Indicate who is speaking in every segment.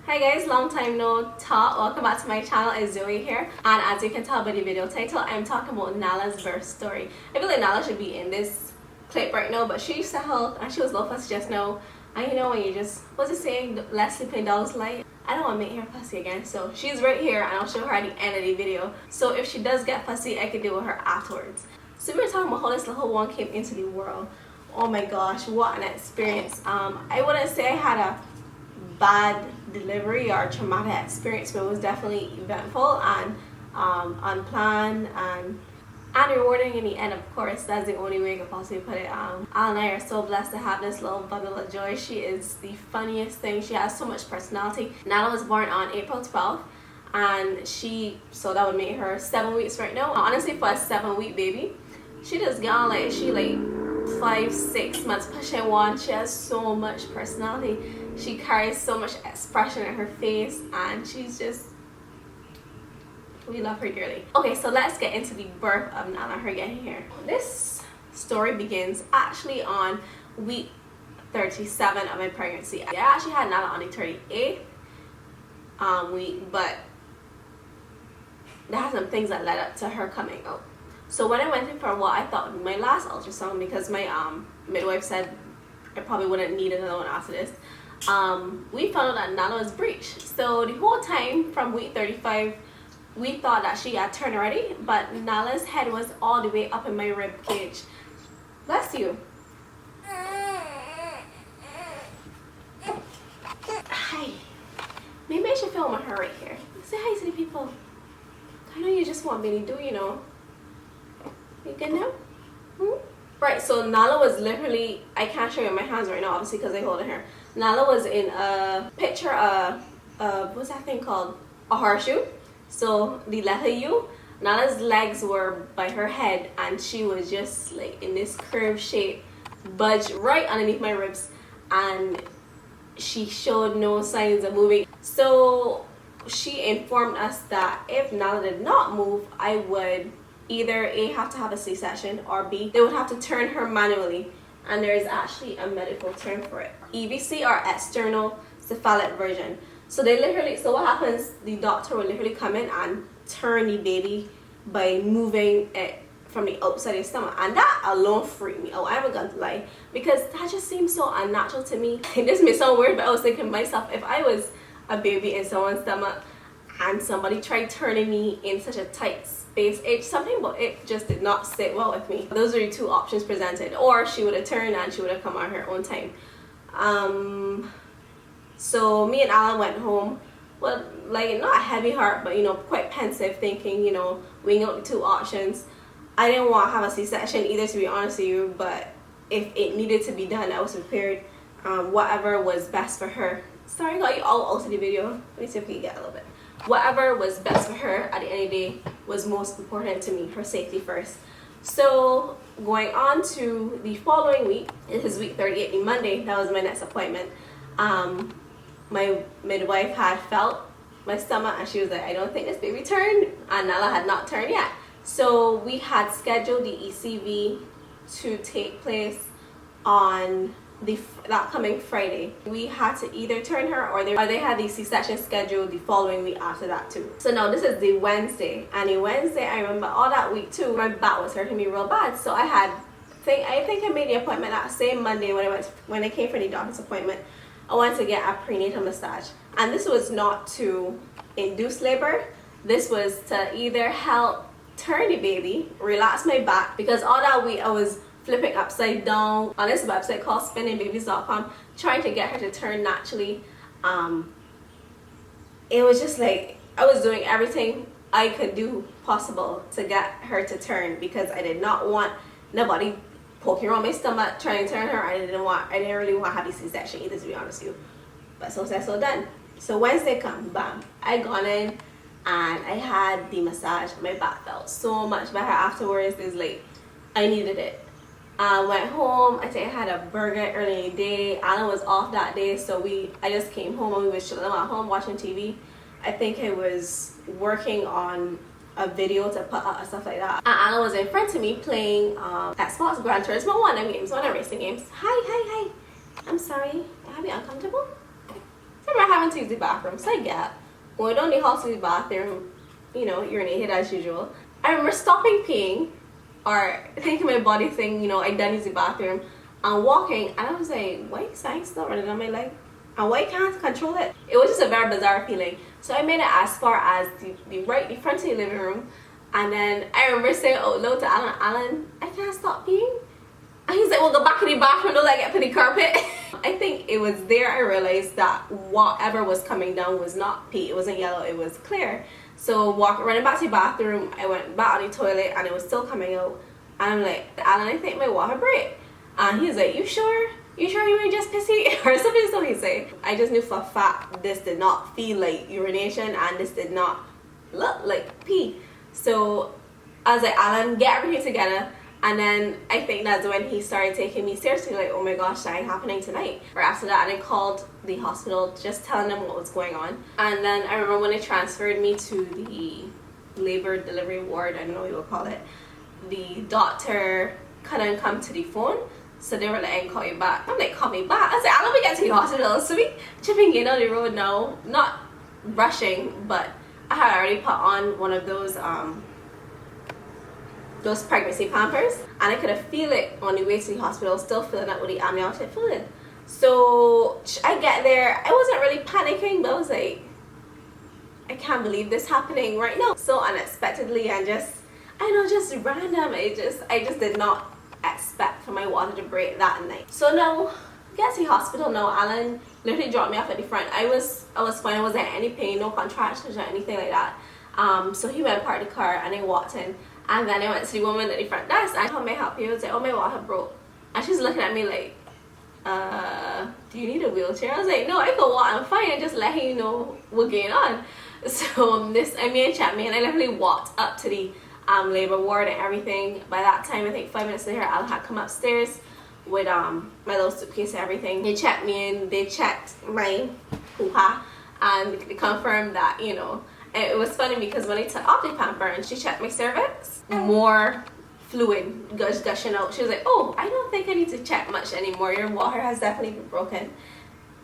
Speaker 1: Hi guys, long time no talk. Welcome back to my channel. It's Zoe here, and as you can tell by the video title, I'm talking about Nala's birth story. I feel like Nala should be in this clip right now, but she settled and she was low fussy just now. And you know when you just, what's it saying, let sleeping dogs lie? I don't want to make her fussy again, so she's right here and I'll show her at the end of the video. So if she does get fussy, I can deal with her afterwards. So we were talking about how this little one came into the world. Oh my gosh, what an experience. I wouldn't say I had a bad delivery or traumatic experience, but it was definitely eventful and unplanned and rewarding in the end. Of course, that's the only way I could possibly put it. Al and I are so blessed to have this little bundle of joy. She is the funniest thing. She has so much personality. Nala was born on April 12th, and so that would make her 7 weeks right now. Honestly, for a 7-week baby, she just got like 5-6 months pushing one. She has so much personality. She carries so much expression in her face, and she's just, we love her dearly. Okay, so let's get into the birth of Nala, her getting here. This story begins actually on week 37 of my pregnancy. I actually had Nala on the 38th week, but there are some things that led up to her coming out. So when I went in for what I thought would be my last ultrasound, because my midwife said I probably wouldn't need another one after this, we found out that Nala was breech. So the whole time from week 35, we thought that she had turned already, but Nala's head was all the way up in my rib cage. Bless you. Hi. Maybe I should film her right here. Say hi to the people. I know you just want me to do, you know. You good now? Right, so Nala was literally, I can't show you my hands right now, obviously, because I'm holding her. Nala was in a picture of, what's that thing called? A horseshoe. So the letter U, Nala's legs were by her head, and she was just like in this curved shape, budged right underneath my ribs, and she showed no signs of moving. So she informed us that if Nala did not move, I would either A, have to have a C-section, or B, they would have to turn her manually, and there is actually a medical term for it, EVC, or external cephalic version. So they literally, so what happens, the doctor will literally come in and turn the baby by moving it from the outside of the stomach, and that alone freaked me out. I'm not gonna lie, because that just seems so unnatural to me. This may sound weird, but I was thinking to myself, if I was a baby in someone's stomach and somebody tried turning me in such a tight space, something about it just did not sit well with me. Those are the two options presented, or she would have turned and she would have come on her own time. So me and Alan went home, well, like not a heavy heart, but you know, quite pensive, thinking, you know, weighing out the two options. I didn't want to have a C-section either, to be honest with you, but if it needed to be done, I was prepared. Whatever was best for her. Sorry, I got you all out of the video. Let me see if we can get a little bit. Whatever was best for her at the end of the day was most important to me, her safety first. So going on to the following week, it is week 38, the Monday, that was my next appointment. My midwife had felt my stomach, and she was like, I don't think this baby turned, and Nala had not turned yet. So we had scheduled the ECV to take place on that coming Friday. We had to either turn her, or they had the C-section scheduled the following week after that too. So now this is the Wednesday, and the Wednesday, I remember all that week too, my back was hurting me real bad. So I think I made the appointment that same Monday when I came for the doctor's appointment. I wanted to get a prenatal massage, and this was not to induce labor. This was to either help turn the baby, relax my back, because all that week I was flipping upside down on this website called spinningbabies.com, trying to get her to turn naturally. It was just like I was doing everything I could do possible to get her to turn, because I did not want nobody poking around my stomach trying to turn her. I didn't really want to have a C-section either, to be honest with you. But so said, so done. So Wednesday come, bam, I gone in and I had the massage. My back felt so much better afterwards. It's like I needed it. I went home. I think I had a burger early in the day. Alan was off that day, so I just came home and we was chilling at home watching TV. I think I was working on a video to put out and stuff like that. And Alan was in front of me playing Xbox Gran Turismo, one of them games, one of the racing games. Hi. I'm sorry. Have you uncomfortable? It's alright. remember having to use the bathroom, so I get going down the hospital bathroom, you know, urinated as usual. I remember stopping peeing or thinking my body saying, you know, I done use the bathroom and walking, and I was like, why is I still running on my leg? And why can't I control it? It was just a very bizarre feeling. So I made it as far as the front of the living room, and then I remember saying out loud to Alan, I can't stop peeing. And he's like, well, go back in the bathroom, don't let it get to the carpet. I think it was there I realized that whatever was coming down was not pee. It wasn't yellow, it was clear. So running back to the bathroom, I went back on the toilet and it was still coming out. And I'm like, Alan, I think my water break. And he's like, you sure? You sure you ain't just pissy? Or something, so he said. I just knew for a fact this did not feel like urination and this did not look like pee. So I was like, Alan, get everything together. And then I think that's when he started taking me seriously, like, oh my gosh, that ain't happening tonight. Or after that, and I called the hospital just telling them what was going on. And then I remember when they transferred me to the labor delivery ward, I don't know what you would call it, the doctor couldn't come to the phone. So they were like, I can call you back. I'm like, call me back. I said, I'll be get to the hospital. So we chipping in on the road now, not rushing, but I had already put on one of those pregnancy pampers, and I could have feel it on the way to the hospital, still filling up with the amniotic fluid. So I get there, I wasn't really panicking, but I was like, I can't believe this happening right now, so unexpectedly, and just, I know, just random. I just did not expect for my water to break that night. So now get to the hospital now. Alan literally dropped me off at the front. I was fine. I wasn't any pain, no contractions or anything like that. So he went and parked the car and I walked in. And then I went to the woman at the front desk and how may I help you? I was like, oh, my water broke. And she's looking at me like, do you need a wheelchair? I was like, no, I can walk, I'm fine. I just letting you know what's going on. So I made a chat me and I literally walked up to the labor ward and everything. By that time, I think 5 minutes later, Al had come upstairs with my little suitcase and everything. They checked me in, they checked my hoo-ha, and they confirmed that, you know. And it was funny because when I took off the pamper and she checked my cervix, more fluid gushing out. She was like, oh, I don't think I need to check much anymore. Your water has definitely been broken.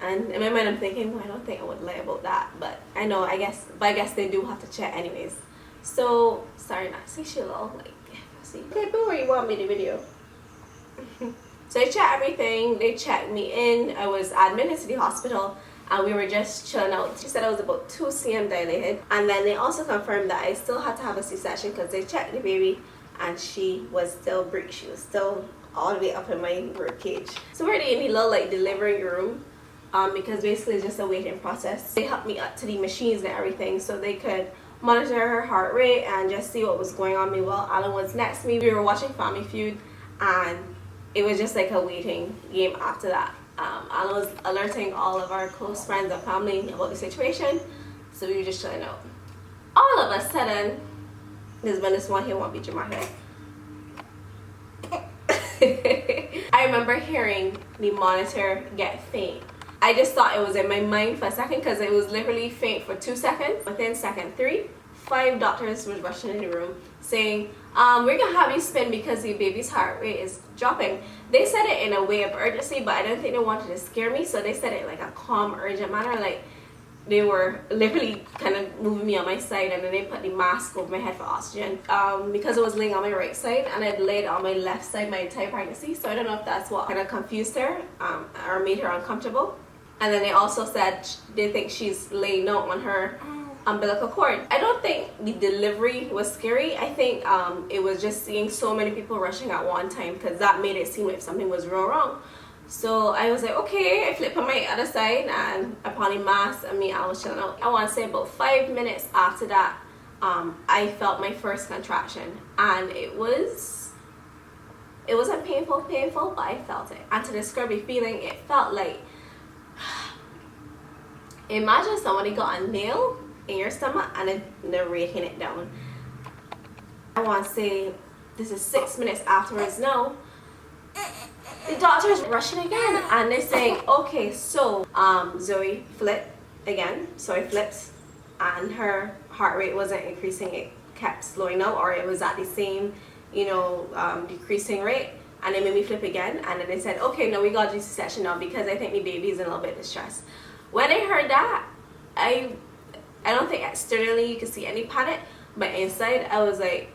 Speaker 1: And in my mind, I'm thinking, well, I don't think I would lie about that. But I know, I guess they do have to check anyways. So, sorry, not see she little, like, see. Okay, boo, where you want me to video? So they checked everything. They checked me in. I was admitted to the hospital. And we were just chilling out. She said I was about 2 cm dilated. And then they also confirmed that I still had to have a C-section because they checked the baby and she was still breech. She was still all the way up in my rib cage. So we're in the little like delivery room because basically it's just a waiting process. They helped me up to the machines and everything so they could monitor her heart rate and just see what was going on me while Alan was next to me. We were watching Family Feud and it was just like a waiting game after that. Alan was alerting all of our close friends and family about the situation, so we were just chilling out. All of a sudden, this is when this one here won't be dramatic. I remember hearing the monitor get faint. I just thought it was in my mind for a second because it was literally faint for 2 seconds. Within second 3, 5 doctors was rushing in the room saying, we're gonna have you spin because your baby's heart rate is dropping. They said it in a way of urgency, but I don't think they wanted to scare me, so they said it like a calm, urgent manner. Like they were literally kind of moving me on my side, and then they put the mask over my head for oxygen because I was laying on my right side and I'd laid on my left side my entire pregnancy. So I don't know if that's what kind of confused her or made her uncomfortable. And then they also said they think she's laying out on her umbilical cord. I don't think the delivery was scary. I think it was just seeing so many people rushing at one time because that made it seem like something was real wrong. So I was like, okay. I flipped on my other side and upon the mask, I was chilling out. I want to say about 5 minutes after that, I felt my first contraction, and it wasn't painful, but I felt it. And to describe the feeling, it felt like, imagine somebody got a nail in your stomach and they're raking it down. I want to say this is 6 minutes afterwards now. The doctor's rushing again and they're saying, okay, so Zoe flipped again. So I flipped and her heart rate wasn't increasing, it kept slowing down, or it was at the same, decreasing rate. And they made me flip again, and then they said, okay, no, we got to do C-section now because I think the baby is a little bit distressed. When I heard that, I don't think externally you could see any panic, but inside I was like,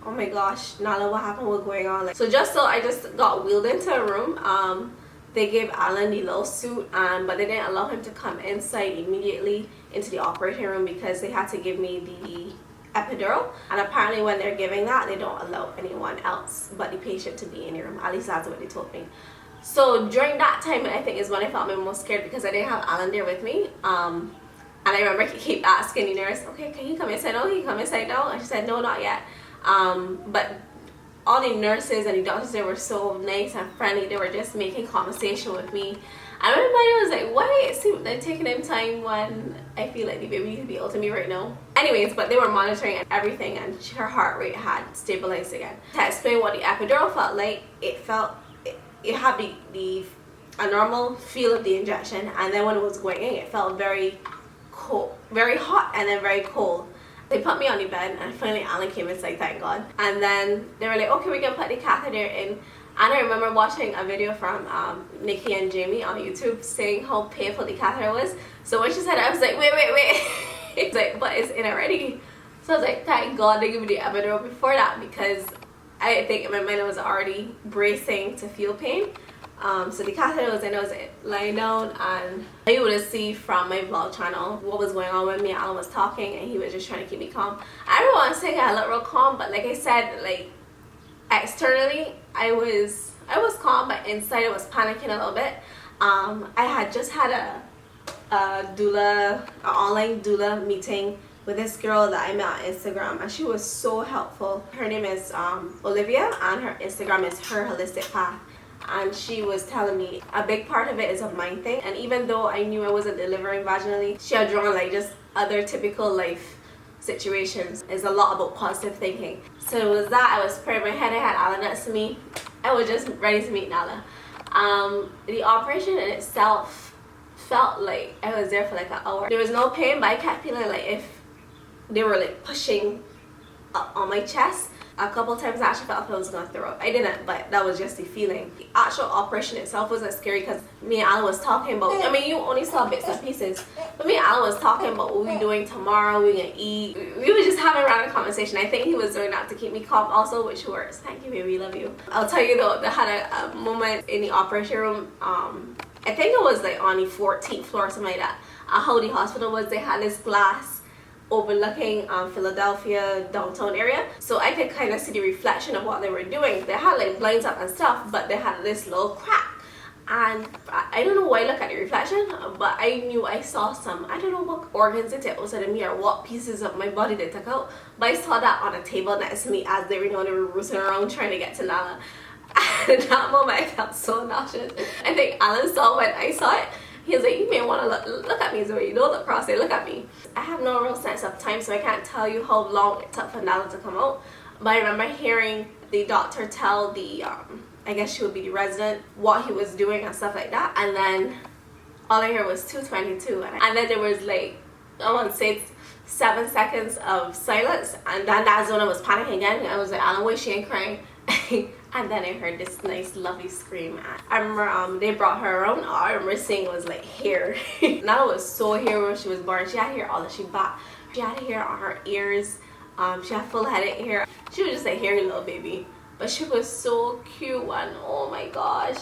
Speaker 1: oh my gosh, Nala, what happened? What's going on? Like, so I just got wheeled into a room. They gave Alan the little suit, but they didn't allow him to come inside immediately into the operating room because they had to give me the epidural. And apparently when they're giving that, they don't allow anyone else but the patient to be in the room. At least that's what they told me. So during that time, I think is when I felt my most scared because I didn't have Alan there with me. And I remember he kept asking the nurse, okay, can he come inside? No, he come inside now? And she said, no, not yet. But all the nurses and the doctors, they were so nice and friendly. They were just making conversation with me. And everybody was like, why it seemed like taking them time when I feel like the baby could be able to me right now. Anyways, but they were monitoring everything and her heart rate had stabilized again. To explain what the epidural felt like, it had a normal feel of the injection, and then when it was going in, it felt very cold, very hot, and then very cold. They put me on the bed, and finally Alan came inside, thank God. And then they were like, okay, we can put the catheter in. And I remember watching a video from Nikki and Jamie on YouTube saying how painful the catheter was. So when she said it, I was like, wait. It's like, but it's in already. So I was like, thank God they gave me the epidural before that, because I think in my mind I was already bracing to feel pain. So the catheter was in, I was lying down, and you would see from my vlog channel what was going on when me and Alan was talking, and he was just trying to keep me calm. I don't want to say I looked real calm, but like I said, like externally I was calm, but inside I was panicking a little bit. I had just had an online doula meeting with this girl that I met on Instagram, and she was so helpful. Her name is Olivia, and her Instagram is Her Holistic Path. And she was telling me a big part of it is a mind thing, and even though I knew I wasn't delivering vaginally, she had drawn like just other typical life situations. It's a lot about positive thinking. So it was that. I was preparing my head, I had Alan next to me, I was just ready to meet Nala. The operation in itself felt like I was there for like an hour. There was no pain, but I kept feeling like if they were like pushing up on my chest. A couple times I actually felt like I was gonna throw up. I didn't, but that was just the feeling. The actual operation itself wasn't scary because me and Alan was talking about, I mean, you only saw bits and pieces, but me and Alan was talking about what we doing tomorrow, we gonna eat. We were just having a random conversation. I think he was doing that to keep me calm also, which works. Thank you, baby, love you. I'll tell you though, they had a moment in the operation room, I think it was like on the 14th floor or something like that. How the hospital was, they had this glass overlooking Philadelphia downtown area, so I could kind of see the reflection of what they were doing. They had like blinds up and stuff, but they had this little crack, and I don't know why I look at the reflection, but I knew I saw some, I don't know what organs it outside of me or what pieces of my body they took out, but I saw that on a table next to me as they were, they were rooting around trying to get to Nala. And at that moment I felt so nauseous. I think Alan saw when I saw it. He was like, you may want to look at me, Zoe. You don't look cross, they look at me. I have no real sense of time, so I can't tell you how long it took for Nala to come out. But I remember hearing the doctor tell the, I guess she would be the resident, what he was doing and stuff like that. And then all I heard was 222. And then there was like, I want to say 7 seconds of silence. And then that's when I was panicking again. I was like, Alan, why she ain't crying? And then I heard this nice lovely scream. I remember they brought her around. All I remember seeing was like hair. Nala was so hair when she was born. She had hair all that she bought. She had hair on her ears. She had full headed hair. She was just a hairy little baby, but she was so cute. And oh my gosh,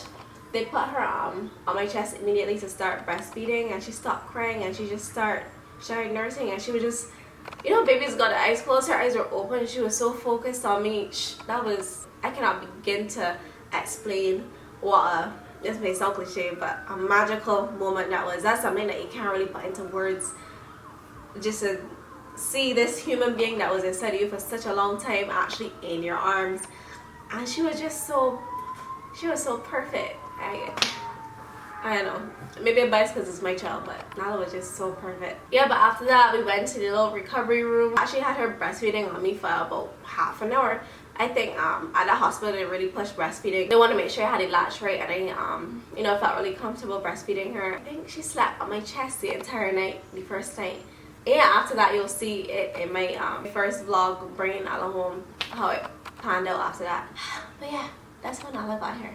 Speaker 1: they put her on my chest immediately to start breastfeeding, and she stopped crying and she just started nursing, and she was just, you know, baby's got the eyes closed, her eyes were open. She was so focused on me. That was, I cannot begin to explain what this may sound cliche, but a magical moment that was. That's something that you can't really put into words. Just to see this human being that was inside of you for such a long time actually in your arms, and she was just so, she was so perfect. I don't know, maybe I'm biased because it's my child, but Nala was just so perfect. Yeah, but after that we went to the little recovery room. I actually had her breastfeeding on me for about half an hour. I think at the hospital they really pushed breastfeeding. They want to make sure I had it latched right, and I you know, felt really comfortable breastfeeding her. I think she slept on my chest the entire night, the first night. Yeah, after that you'll see it in my first vlog bringing Nala home, how it panned out after that. But yeah, that's when Nala got here.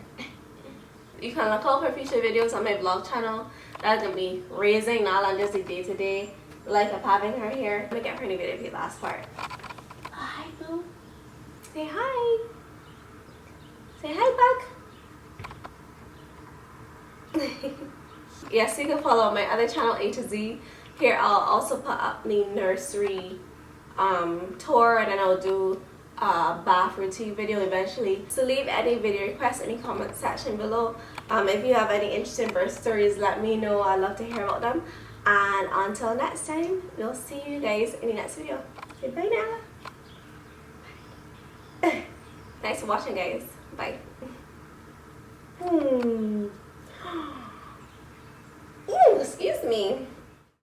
Speaker 1: You can look out for future videos on my vlog channel. That's gonna be raising Nala on just the day-to-day life of having her here. I'm gonna get her in a video for the last part. Hi, boo. Say hi. Say hi, bug. Yes, you can follow my other channel, A to Z. Here I'll also put up the nursery tour, and then I'll do a bath routine video eventually. So leave any video requests in the comment section below. If you have any interesting birth stories, let me know. I'd love to hear about them. And until next time, we'll see you guys in the next video. Goodbye now. Thanks for watching, guys. Bye.